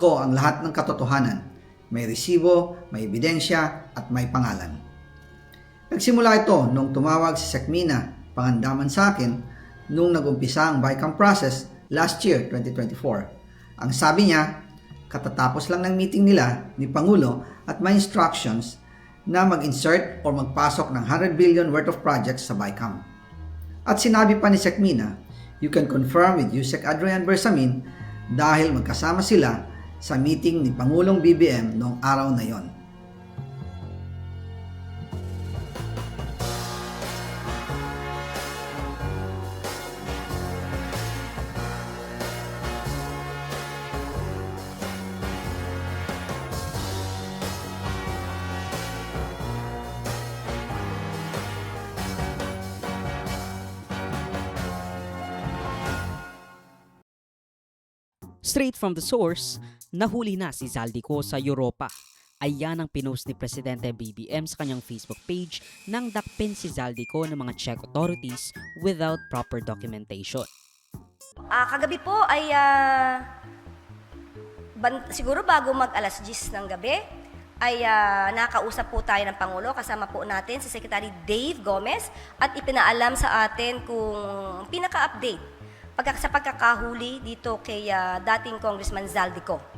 ko ang lahat ng katotohanan. May resibo, may ebidensya, at may pangalan. Nagsimula ito nung tumawag si Sekmina Pangandaman sa akin nung nag-umpisa ang BICAM process last year, 2024. Ang sabi niya, katatapos lang ng meeting nila ni Pangulo at may instructions na mag-insert o magpasok ng 100 billion worth of projects sa BICAM. At sinabi pa ni Sekmina, you can confirm with Yusek Adrian Bersamin dahil magkasama sila sa meeting ni Pangulong BBM noong araw na yon. Straight from the source, nahuli na si Zaldico sa Europa. Ayan ang pinost ni Presidente BBM sa kanyang Facebook page nang dakpin si Zaldico ng mga Czech authorities without proper documentation. Kagabi po ay siguro bago mag alas 10 ng gabi ay nakausap po tayo ng Pangulo, kasama po natin si Secretary Dave Gomez at ipinaalam sa atin kung pinaka-update sa pagkakahuli dito kay dating Congressman Zaldico.